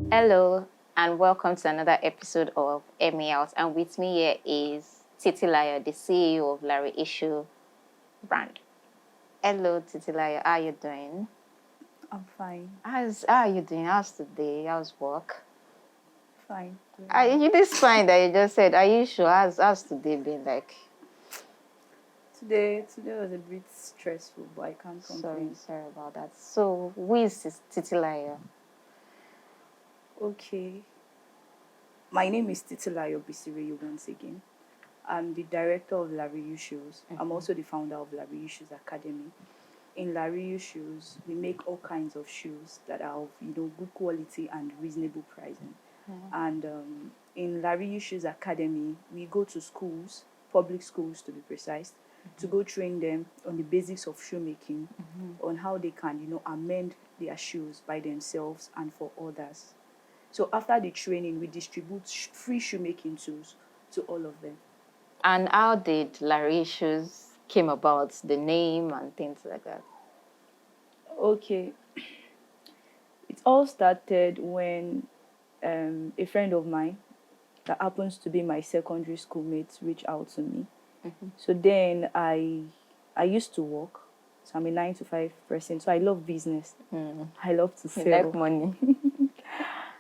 Hello, and welcome to another episode of AirMeOut. And with me here is Titilayo, the CEO of Larry Issue brand. Hello, Titilayo. How are you doing? I'm fine. How are you doing? How's today? How's work? Fine. You this fine that you just said. Are you sure? How's today been like? Today was a bit stressful, but I can't complain. Sorry about that. So, who is this Titilayo? Okay. My name is Titilayo Bisiriyu once again. I'm the director of Larry Shoes. I'm also the founder of Larry Shoes Academy. In Larry Shoes, we make all kinds of shoes that are of good quality and reasonable pricing. And in Larry Shoes Academy, we go to schools, public schools to be precise, to go train them on the basics of shoemaking, on how they can amend their shoes by themselves and for others. So after the training, we distribute free shoemaking tools to all of them. And how did Larry Issues came about, the name and things like that? Okay. It all started when a friend of mine that happens to be my secondary schoolmate reached out to me. So then I used to work. So I'm a 9 to 5 person. So I love business. I love to sell. You like money.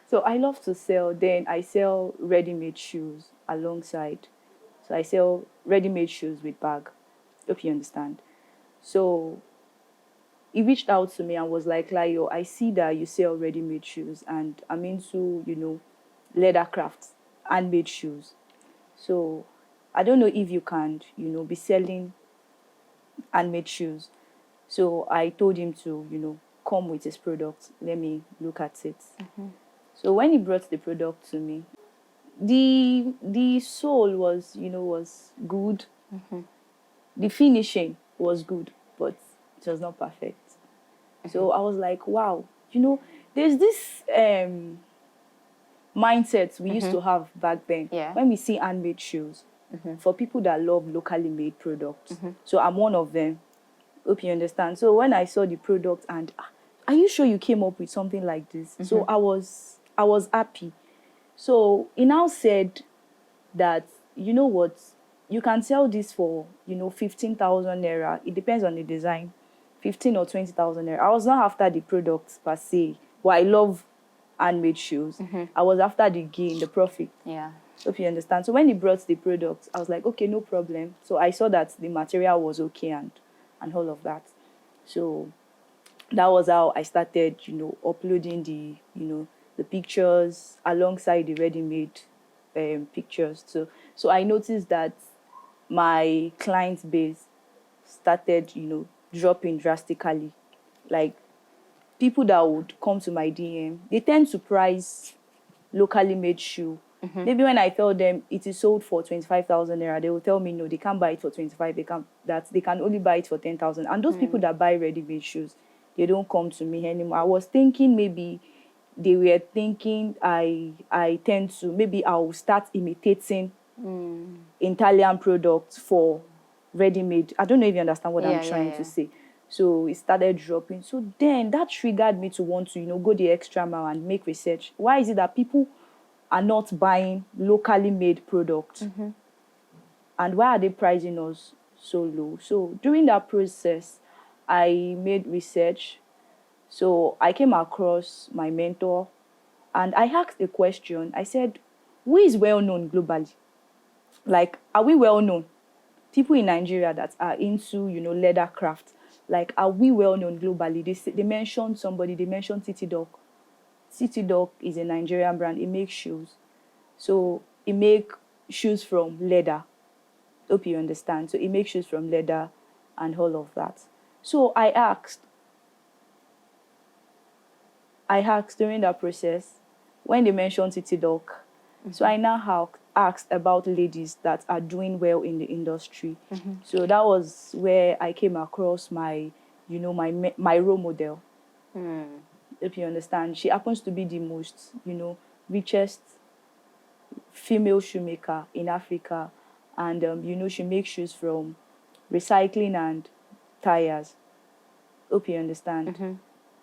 So I love to sell. Then I sell ready-made shoes alongside. So I sell ready-made shoes with bag. Hope you understand. So he reached out to me and was like, Layo, I see that you sell ready-made shoes and I'm into, leather crafts, handmade shoes. So I don't know if you can, be selling handmade shoes. So I told him to, come with his product. Let me look at it. So when he brought the product to me, the sole was good. The finishing was good, but it was not perfect. So I was like, wow, there's this mindset we used to have back then when we see handmade shoes for people that love locally made products. So I'm one of them. Hope you understand. So when I saw the product and are you sure you came up with something like this? So I was happy. So he now said that, you know what, you can sell this for 15,000 naira. It depends on the design, 15 or 20,000 naira. I was not after the products per se, but I love handmade shoes. I was after the gain, the profit. Yeah. Hope you understand. So when he brought the product, I was like, okay, no problem. So I saw that the material was okay and all of that. So that was how I started, uploading the pictures alongside the ready-made pictures. So I noticed that my client base started, dropping drastically. Like people that would come to my DM, they tend to price locally made shoe. Maybe when I tell them it is sold for 25,000 naira, they will tell me no, they can't buy it for 25. They can only buy it for 10,000. And those people that buy ready-made shoes, they don't come to me anymore. I was thinking maybe they were thinking I tend to maybe I'll start imitating Italian products for ready-made. I don't know if you understand what I'm trying to say. So it started dropping. So then that triggered me to want to, go the extra mile and make research. Why is it that people are not buying locally made products? And why are they pricing us so low? So during that process, I made research. So I came across my mentor and I asked a question. I said, who is well known globally? Like, are we well known? People in Nigeria that are into, leather craft, like, are we well known globally? They mentioned somebody, they mentioned Titilayo. Titilayo is a Nigerian brand. It makes shoes. So it make shoes from leather. Hope you understand. So it makes shoes from leather and all of that. So I asked during that process, when they mentioned Titilayo, so I now asked about ladies that are doing well in the industry. So that was where I came across my role model. If you understand, she happens to be the most, richest female shoemaker in Africa. And, she makes shoes from recycling and tires. Hope you understand.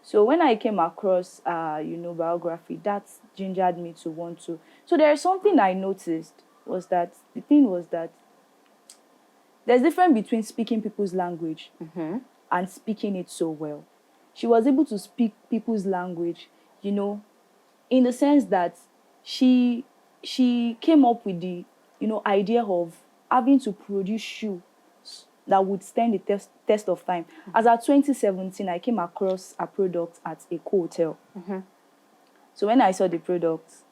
So when I came across, biography, that gingered me to want to. So there is something I noticed was that the thing was that there's difference between speaking people's language and speaking it so well. She was able to speak people's language, in the sense that she she came up with the idea of having to produce shoes that would stand the test of time. As at 2017, I came across a product at a hotel. So when I saw the product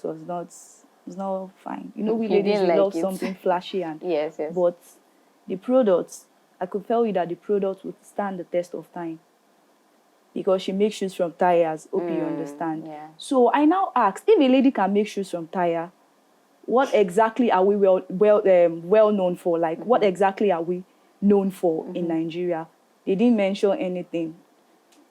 was not fine. We You ladies didn't we like love it. something flashy and Yes, yes. but the product, I could tell you that the product would stand the test of time because she makes shoes from tires. Hope you understand. yeah. So I now asked, if a lady can make shoes from tire, what exactly are we well known for? Like, what exactly are we known for in Nigeria? They didn't mention anything.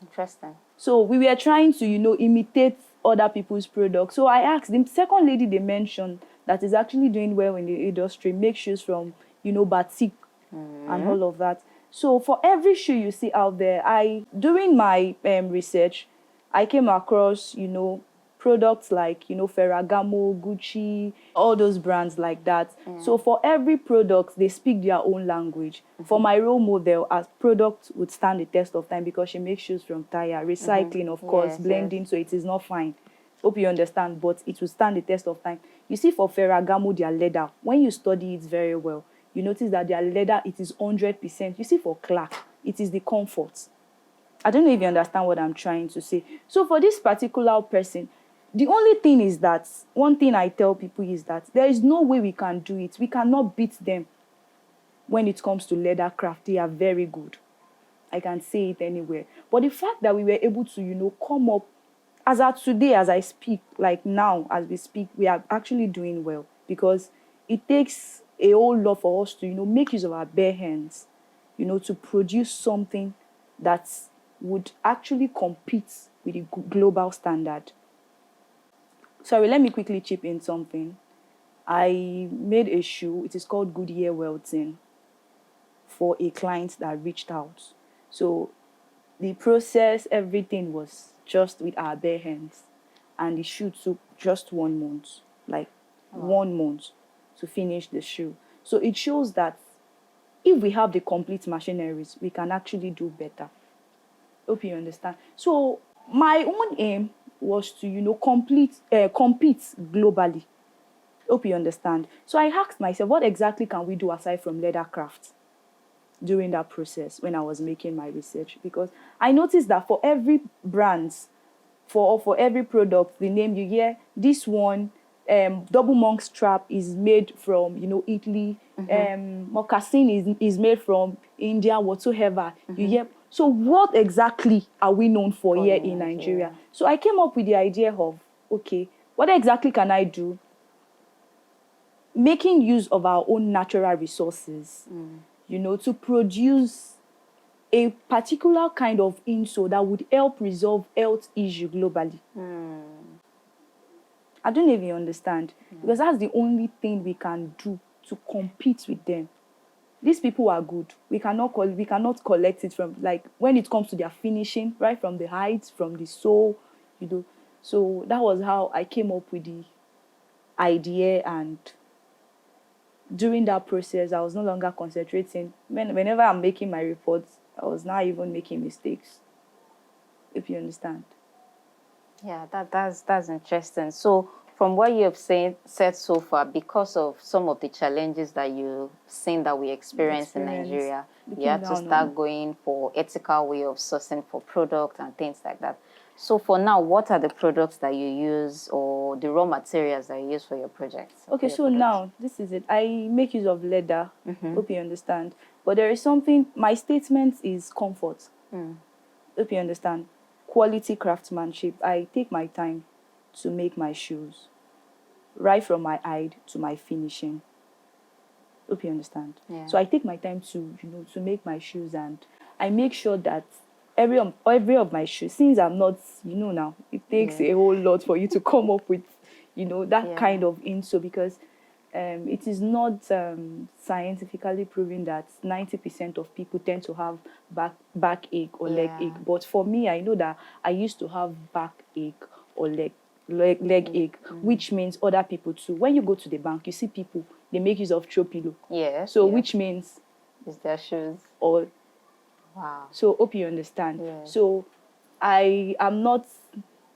Interesting. So we were trying to, imitate other people's products. So I asked, the second lady they mentioned that is actually doing well in the industry, make shoes from, batik and all of that. So for every shoe you see out there, during my research, I came across, products like, Ferragamo, Gucci, all those brands like that. So for every product, they speak their own language. For my role model, as product would stand the test of time because she makes shoes from tire, recycling, of course, Yes, blending, so it is not fine. Hope you understand, but it will stand the test of time. You see, for Ferragamo, their leather, when you study it very well, you notice that their leather, it is 100%. You see, for Clark, it is the comfort. I don't know if you understand what I'm trying to say. So for this particular person, the only thing is that, one thing I tell people is that there is no way we can do it. We cannot beat them when it comes to leather craft. They are very good. I can say it anywhere. But the fact that we were able to, come up, as of today, as I speak, like now, as we speak, we are actually doing well because it takes a whole lot for us to, make use of our bare hands, to produce something that would actually compete with the global standard. Sorry, let me quickly chip in something. I made a shoe. It is called Goodyear Welton for a client that reached out. So the process, everything was just with our bare hands. And the shoe took just 1 month, like 1 month to finish the shoe. So it shows that if we have the complete machineries, we can actually do better. Hope you understand. So my own aim was to, compete globally. Hope you understand. So I asked myself, what exactly can we do aside from leather craft during that process when I was making my research? Because I noticed that for every brand, for every product, the name you hear, this one, double monk strap is made from, Italy. Moccasin is made from India, whatsoever. You hear. So what exactly are we known for here in Nigeria? So I came up with the idea of, okay, what exactly can I do? Making use of our own natural resources, to produce a particular kind of insole that would help resolve health issue globally. I don't even understand because that's the only thing we can do to compete with them. These people are good. We cannot collect it from, like, when it comes to their finishing, right from the height, from the sole, So that was how I came up with the idea, and during that process, I was no longer concentrating. Whenever I'm making my reports, I was not even making mistakes. If you understand. Yeah, that's interesting. So from what you have said so far, because of some of the challenges that you've seen that we experience in Nigeria, you had to start going for ethical way of sourcing for product and things like that. So for now, what are the products that you use or the raw materials that you use for your projects? Okay, so now, this is it. I make use of leather. Hope you understand. But there is something, my statement is comfort. Hope you understand. Quality craftsmanship. I take my time to make my shoes, right from my hide to my finishing. Hope you understand. Yeah. So I take my time to, to make my shoes, and I make sure that every of my shoes, since I'm not, now, it takes a whole lot for you to come up with, that kind of insole, because it is not scientifically proven that 90% of people tend to have backache or leg Yeah. ache. But for me, I know that I used to have backache or leg ache, which means other people too. When you go to the bank, you see people, they make use of throw pillow. Yes. So yes. which means, It's their shoes. or Wow. so hope you understand. Yes. So I am not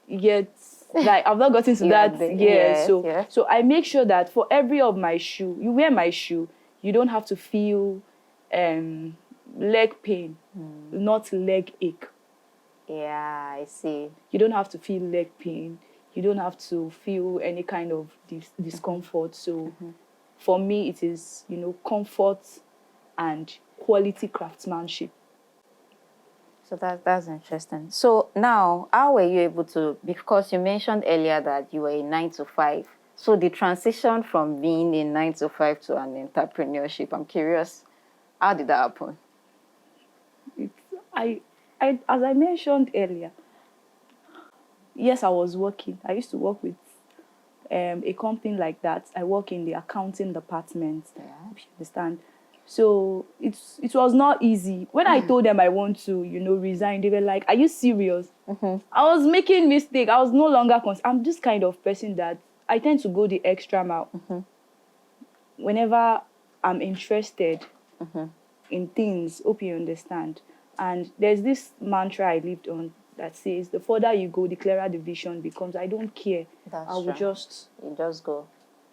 yet, like, I've not gotten to You are that the- yet. yes, So yes. so I make sure that for every of my shoe, you wear my shoe, you don't have to feel leg pain, not leg ache. Yeah, I see. You don't have to feel leg pain. You don't have to feel any kind of discomfort. So for me, it is, comfort and quality craftsmanship. So that's interesting. So now, how were you able to? Because you mentioned earlier that you were a 9 to 5. So the transition from being a 9 to 5 to an entrepreneurship, I'm curious, how did that happen? It's, as I mentioned earlier, yes, I was working. I used to work with a company like that. I work in the accounting department. Yeah. If you understand. So it was not easy. When I told them I want to, resign, they were like, "Are you serious?" I was making mistake. I was no longer I'm this kind of person that I tend to go the extra mile. Whenever I'm interested in things, hope you understand. And there's this mantra I lived on that says, the further you go, the clearer the vision becomes. I don't care. That's I will true. just. You just go.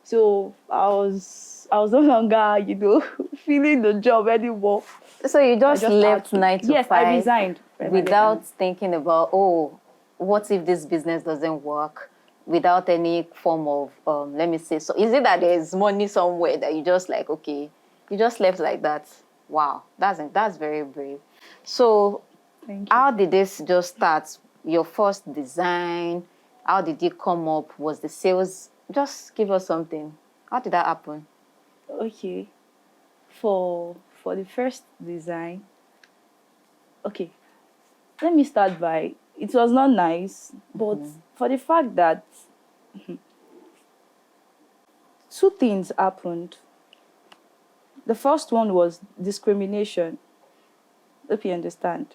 So I was no longer, feeling the job anymore. So you I just just had left to. 9 to 5. Yes, I resigned. Without thinking about, oh, what if this business doesn't work? Without any form of, let me say, so is it that there's money somewhere that you just like, okay, you just left like that? Wow, that's very brave. So Thank you. how did this just start? Your first design, how did it come up? Was the sales? Just give us something. How did that happen? Okay. For the first design, okay, let me start by, it was not nice, but for the fact that two things happened. The first one was discrimination. Hope you understand.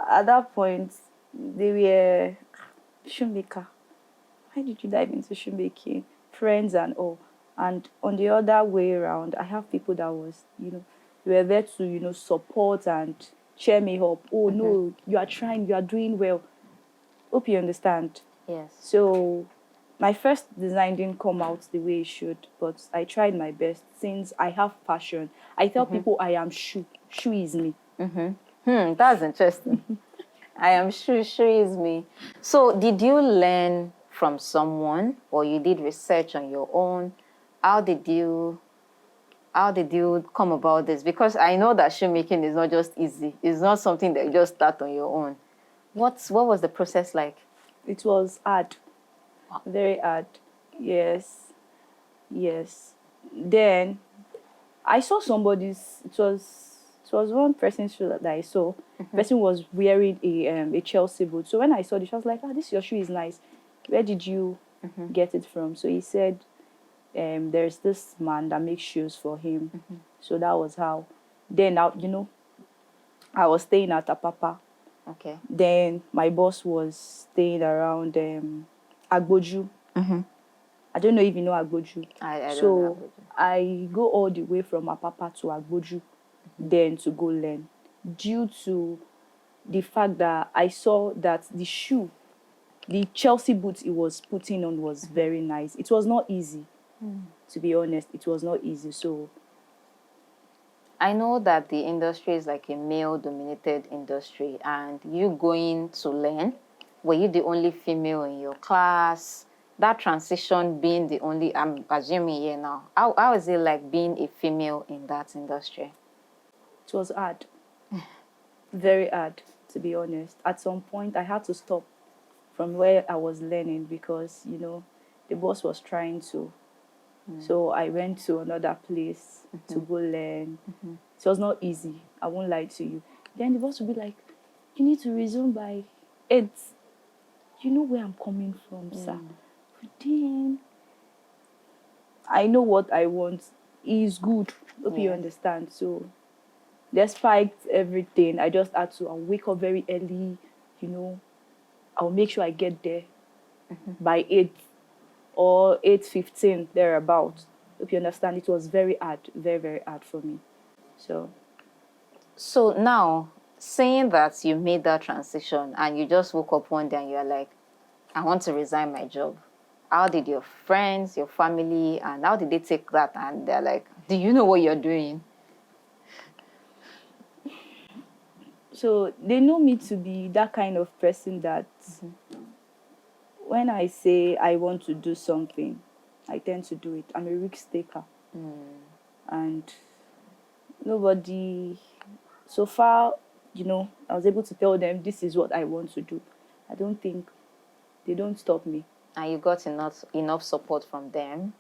At that point, they were shoemaker. Why did you dive into shoemaking? Friends and all. And on the other way around, I have people that was, they were there to, support and cheer me up. Oh no, you are trying, you are doing well. Hope you understand. Yes. So my first design didn't come out the way it should, but I tried my best since I have passion. I tell people I am shoe. Shoe is me. That's interesting. I am sure is me. So did you learn from someone or you did research on your own? How did you come about this? Because I know that shoemaking is not just easy. It's not something that you just start on your own. What was the process like? It was hard. Very hard. Yes. Then I saw somebody's. It was one person's shoe that I saw. Person was wearing a Chelsea boot. So when I saw this, I was like, this your shoe is nice. Where did you get it from? So he said, there's this man that makes shoes for him. So that was how. Then I was staying at Apapa. Okay. Then my boss was staying around Agboju. I don't know if you know Agboju. I don't So know. I go all the way from Apapa to Agboju, then to go learn. Due to the fact that I saw that the shoe, the Chelsea boots it was putting on was very nice. It was not easy, to be honest. It was not easy. So I know that the industry is like a male-dominated industry, and you going to learn, were you the only female in your class? That transition being the only, I'm assuming here now, how is it like being a female in that industry? it was hard, very hard, to be honest. At some point, I had to stop from where I was learning because, the boss was trying to. So I went to another place to go learn. It was not easy. I won't lie to you. Then the boss would be like, you need to resume by 8. You know where I'm coming from, sir. But then I know what I want is good. Hope you Yes. understand. So despite everything, I just had to I'll wake up very early, you know, I'll make sure I get there by 8 or 8:15 thereabout. Hope you understand. It was very hard, very, very hard for me. So So now, saying that you made that transition and you just woke up one day and you're like, I want to resign my job. How did your friends, your family, and how did they take that? And they're like, do you know what you're doing? so they know me to be that kind of person that when I say I want to do something, I tend to do it. I'm a risk taker. And nobody, so far, I was able to tell them this is what I want to do. I don't think they don't stop me. And you got enough support from them?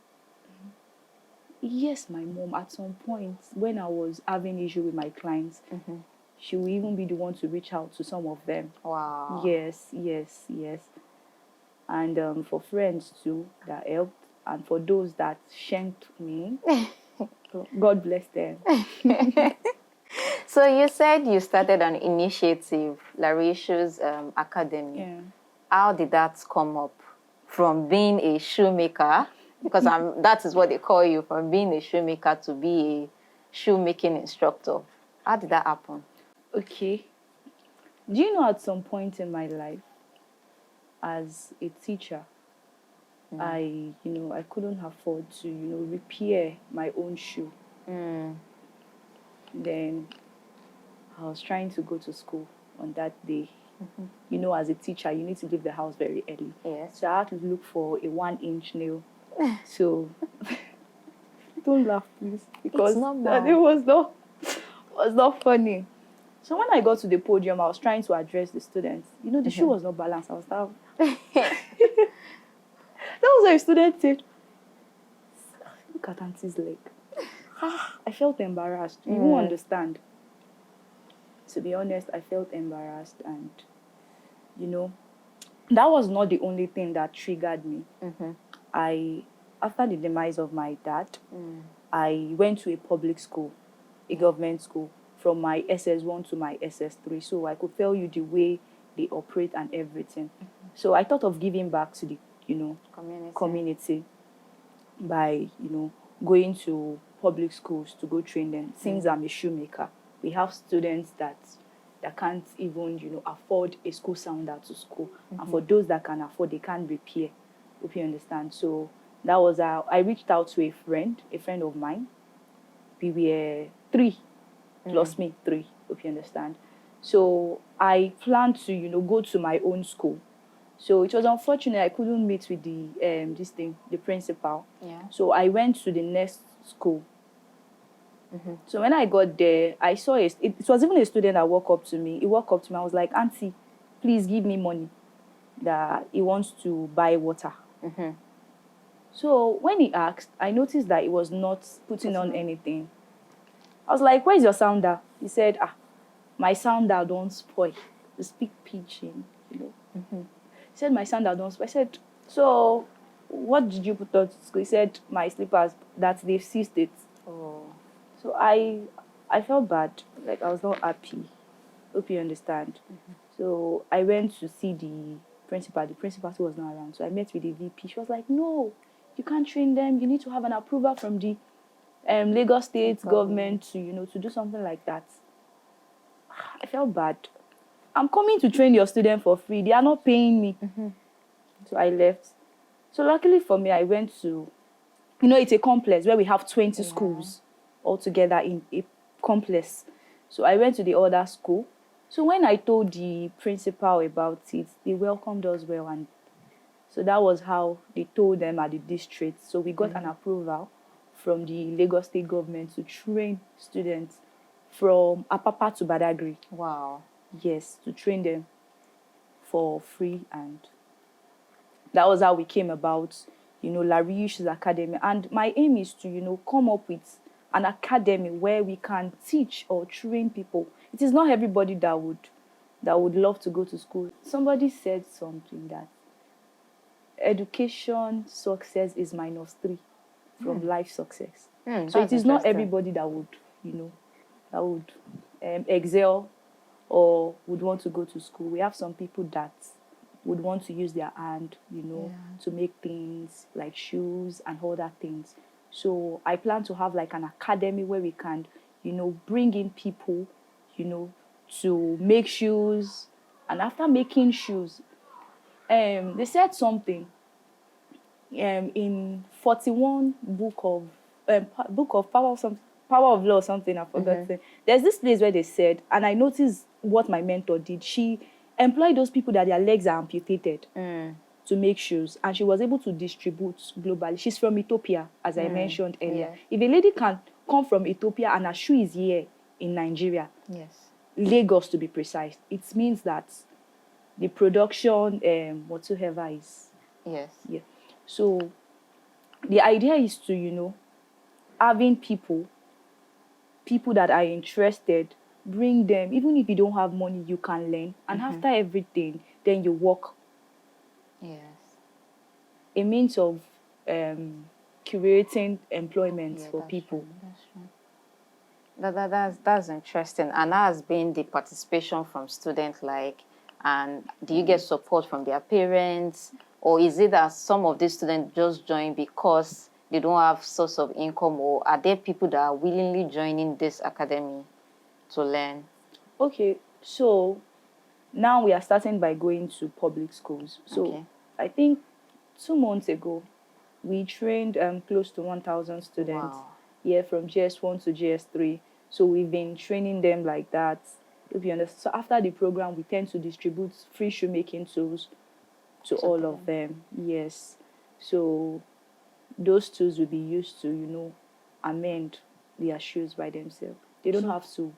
Yes, my mom, at some point, when I was having issue with my clients, she will even be the one to reach out to some of them. Wow. Yes. And for friends too, that helped. And for those that shanked me, God bless them. So you said you started an initiative, Larisha's Academy. Yeah. How did that come up? From being a shoemaker, because that is what they call you, from being a shoemaker to be a shoemaking instructor. How did that happen? Okay. Do you know at some point in my life, as a teacher, I couldn't afford to, repair my own shoe. Then I was trying to go to school on that day. As a teacher, you need to leave the house very early. Yes. So I had to look for a 1-inch nail. So don't laugh, please, because it was not funny. So when I got to the podium, I was trying to address the students. The shoe was not balanced. I was down. That was why a student said, "Look at Auntie's leg." I felt embarrassed. You won't understand. To be honest, I felt embarrassed, and that was not the only thing that triggered me. After the demise of my dad, I went to a public school, a government school, from my SS1 to my SS3. So I could tell you the way they operate and everything. So I thought of giving back to the, community by, going to public schools to go train them. Since I'm a shoemaker, we have students that can't even, afford a school sounder to school. And for those that can afford, they can't repair. Hope you understand. So that was how I reached out to a friend of mine. We were 3 plus me, 3. Hope you understand. So I planned to, go to my own school. So it was unfortunate I couldn't meet with the principal. Yeah. So I went to the next school. So when I got there, I saw it was even a student that walked up to me. He walked up to me. I was like, "Auntie, please give me money." That he wants to buy water. So when he asked, I noticed that he was not putting on anything. I was like, "Where's your sounder?" He said, "My sounder don't spoil." To speak pidgin, He said, "My sounder don't spoil." I said, "So what did you put on to school?" He said, "My slippers, that they've seized it." Oh. So I felt bad. Like, I was not happy. Hope you understand. So I went to see the principal. The principal was not around. So I met with the VP. She was like, "No, you can't train them. You need to have an approval from the Lagos State government to do something like that." I felt bad. I'm coming to train your student for free. They are not paying me. So I left. So luckily for me, I went to, it's a complex where we have 20 schools all together in a complex. So I went to the other school. So when I told the principal about it, they welcomed us well. And so that was how they told them at the district. So we got an approval from the Lagos State government to train students from Apapa to Badagry. Wow. Yes, to train them for free. And that was how we came about, Larisha's Academy. And my aim is to, come up with an academy where we can teach or train people. It is not everybody that would love to go to school. Somebody said something that education success is -3. from life success. Mm, So it that's is not interesting. everybody that would, that would excel or would want to go to school. We have some people that would want to use their hand, to make things like shoes and other things. So I plan to have like an academy where we can, bring in people, to make shoes. And after making shoes, they said something in 41 book of power of law or something, I've forgotten. There's this place where they said, and I noticed what my mentor did. She employed those people that their legs are amputated to make shoes, and she was able to distribute globally. She's from Ethiopia, as I mentioned earlier. Yes. If a lady can come from Ethiopia and her shoe is here in Nigeria, Yes. Lagos to be precise, it means that the production whatsoever is. Yes. Yeah. So the idea is to, having people that are interested, bring them. Even if you don't have money, you can learn. And after everything, then you work. Yes. A means of curating employment for that's people. true. That's true. That's interesting. And that has been the participation from students, and do you get support from their parents? Or is it that some of these students just join because they don't have source of income, or are there people that are willingly joining this academy to learn? Okay, so now we are starting by going to public schools. So I think 2 months ago, we trained close to 1,000 students. Wow. Yeah, from GS1 to GS3. So we've been training them like that. If you understand. So after the program, we tend to distribute free shoemaking tools to all of them. Yes. So those tools will be used to, amend their shoes by themselves. They don't have to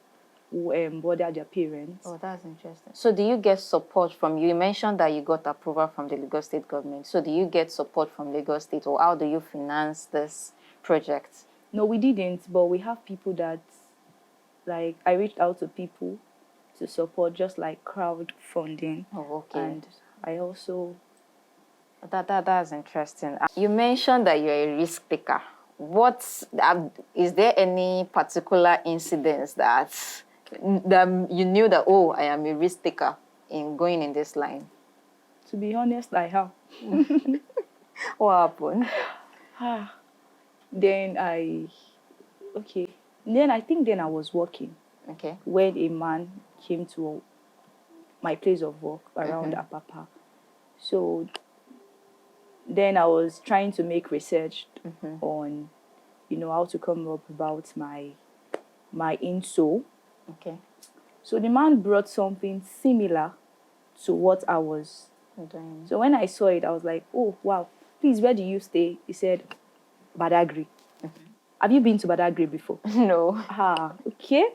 bother their parents. Oh, that's interesting. So do you get support from, you mentioned that you got approval from the Lagos State government. So do you get support from Lagos State, or how do you finance this project? No, we didn't, but we have people that, like, I reached out to people to support, just like crowdfunding. Oh, okay. And I also... That's interesting. You mentioned that you're a risk taker. Is there any particular incidents that you knew that, oh, I am a risk taker in going in this line? To be honest, I have. What happened? Then I think I was working. Okay. When a man came to my place of work around Apapa. So then I was trying to make research on, how to come up about my insole. Okay. So the man brought something similar to what I was doing. So when I saw it, I was like, oh, wow. Please, where do you stay? He said, Badagry. Have you been to Badagry before? No. Okay.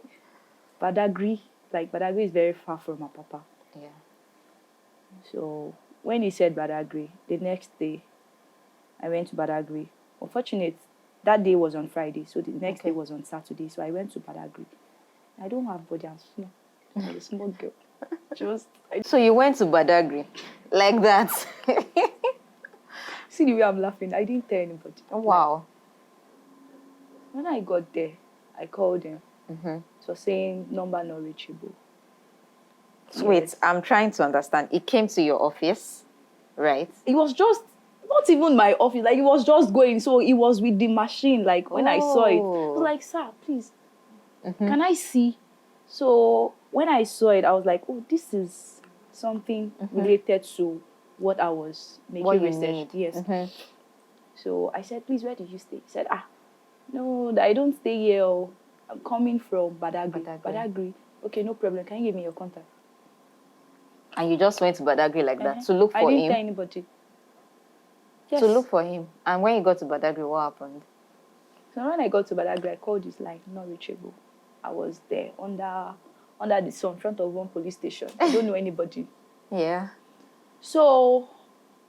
Badagry is very far from Apapa. Yeah. So when he said Badagry, the next day, I went to Badagry. Unfortunately, that day was on Friday, so the next day was on Saturday. So I went to Badagry. I don't have body, I'm small. I'm a small girl. So you went to Badagry like that? See the way I'm laughing. I didn't tell anybody. Wow. When I got there, I called him. So saying number not reachable. Wait, I'm trying to understand. It came to your office, right? It was just not even my office. Like, it was just going. So it was with the machine. Like, when I saw it, I was like, sir, please, can I see? So when I saw it, I was like, oh, this is something related to what I was making research. Yes. So I said, please, where did you stay? He said, no, I don't stay here. I'm coming from Badagry. Okay, no problem. Can you give me your contact? And you just went to Badagry like that to look for him? I didn't tell anybody. Yes. To look for him. And when you got to Badagry, what happened? So when I got to Badagry, I called his line, not reachable. I was there under the sun, in front of one police station. I don't know anybody. Yeah. So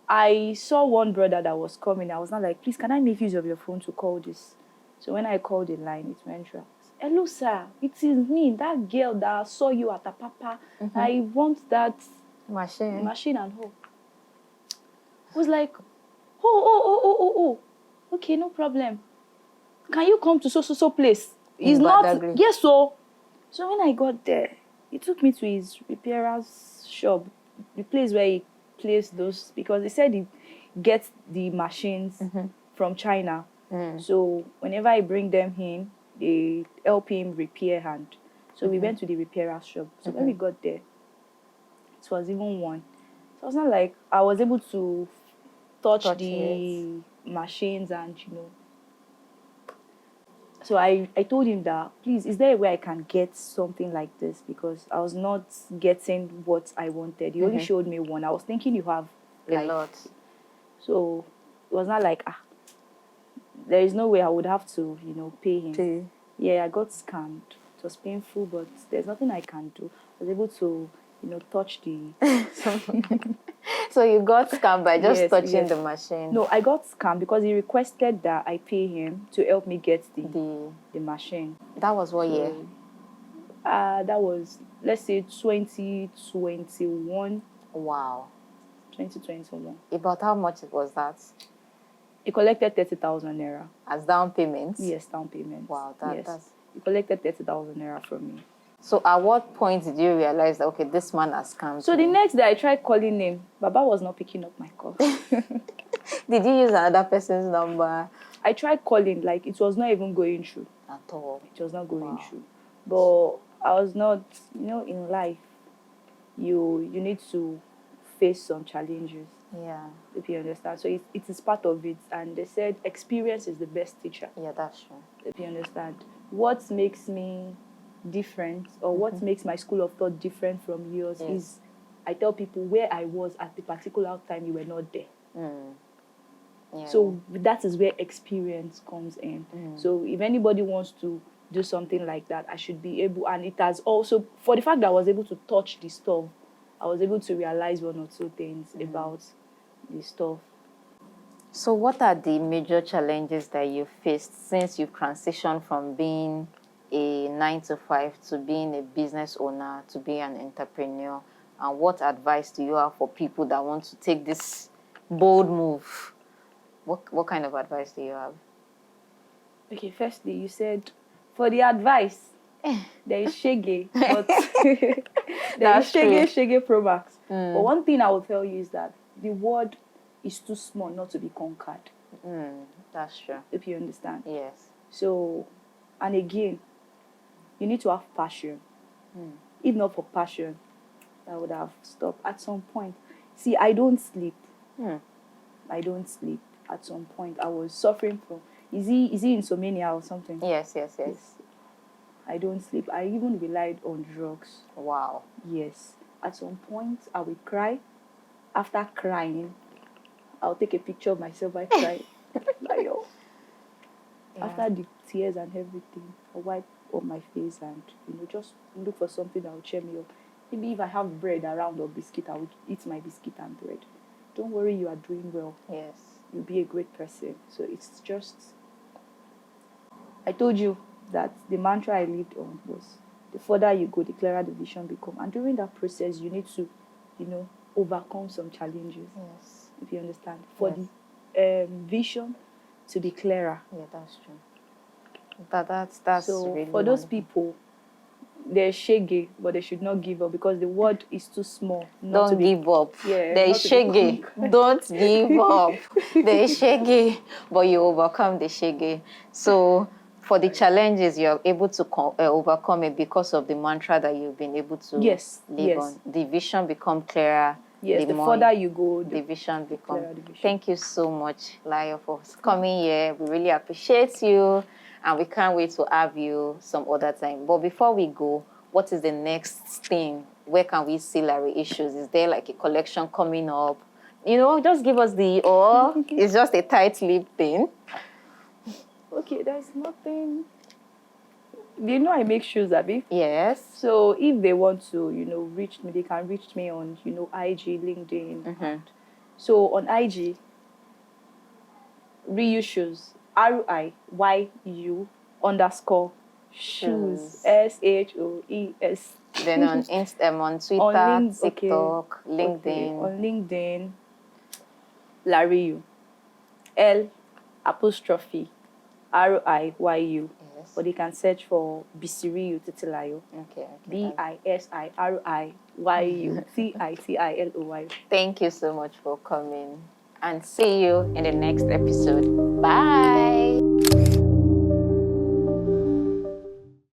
I saw one brother that was coming. I was not like, please, can I make use of your phone to call this? So when I called the line, it went through. Hello, sir. It is me, that girl that saw you at Apapa. I want that machine and hoe. I was like, oh. Okay, no problem. can you come to so place? It's In not, Badagry. yes, so when I got there, he took me to his repairer's shop, the place where he placed those, because he said he gets the machines from China. So whenever I bring them in, they help him repair hand. So we went to the repairer's shop. So when we got there, it was even one. So it's not like I was able to touch the machines and, So I told him that, please, is there a way I can get something like this? Because I was not getting what I wanted. He only showed me one. I was thinking you have a lot. So it was not like, there is no way I would have to, pay him. Okay. Yeah, I got scammed. It was painful, but there's nothing I can do. I was able to, touch the... So you got scammed by just touching yes. the machine? No, I got scammed because he requested that I pay him to help me get the machine. That was what year? That was, let's say, 2021. Wow. 2021. About how much was that? He collected 30,000 naira. As down payment? Yes, down payment. Wow, that's... He collected 30,000 naira from me. So at what point did you realize that, okay, this man has scammed So me? the next day I tried calling him. Baba was not picking up my call. Did you use another person's number? I tried calling, like it was not even going through. At all? It was not going through. But I was not, in life, you need to face some challenges. Yeah. If you understand. So it is part of it. And they said experience is the best teacher. Yeah, that's true. If you understand. What makes me different, or what makes my school of thought different from yours, is I tell people where I was at the particular time, you were not there. Yeah. So that is where experience comes in. So if anybody wants to do something like that, I should be able, and it has also, for the fact that I was able to touch the stuff, I was able to realize one or two things about the stuff. So what are the major challenges that you faced since you transitioned from being a 9-to-5 to being a business owner, to be an entrepreneur? And what advice do you have for people that want to take this bold move? What kind of advice do you have? Okay, firstly, you said for the advice, there is Shege, but there is Shege Pro Max. But one thing I will tell you is that the world is too small not to be conquered. That's true. If you understand. Yes. So, and again, you need to have passion. If not for passion, I would have stopped at some point. See, I don't sleep. I don't sleep. At some point, I was suffering from, is he insomnia or something? Yes. I don't sleep. I even relied on drugs. Wow. Yes. At some point, I will cry. After crying, I'll take a picture of myself by crying. After the tears and everything, I'll wipe on my face and, just look for something that will cheer me up. Maybe if I have bread around or biscuit, I would eat my biscuit and bread. Don't worry, you are doing well. Yes. You'll be a great person. So it's just, I told you that the mantra I lived on was, the further you go, the clearer the vision become. And during that process, you need to, overcome some challenges. Yes. If you understand. For the vision to be clearer. Yeah, that's true. That's so really for those wonderful. people, they're shaggy, but they should not give up because the world is too small. Don't give up. Yeah, there is shaggy. Don't give up. There is shaggy, but you overcome the shaggy. So for the challenges, you're able to overcome it because of the mantra that you've been able to live on. The vision become clearer. Yes, the further you go, the vision become. vision. Thank you so much, Layo, for coming here. We really appreciate you, and we can't wait to have you some other time. But before we go, what is the next thing? Where can we see Larry Issues? Is there like a collection coming up? Just give us or it's just a tight-lipped thing. Okay, there's nothing. I make shoes, Abby? Yes. So if they want to, reach me, they can reach me on, IG, LinkedIn. So on IG, Riyu Shoes, RIYU_shoes, SHOES. Then on Twitter, TikTok, LinkedIn. On LinkedIn, Lariyu, Bisiriyu. Yes. But they can search for Bisiriyu Titilayo. Okay. Bisiriyu Titilayo. Thank you so much for coming, and see you in the next episode. Bye.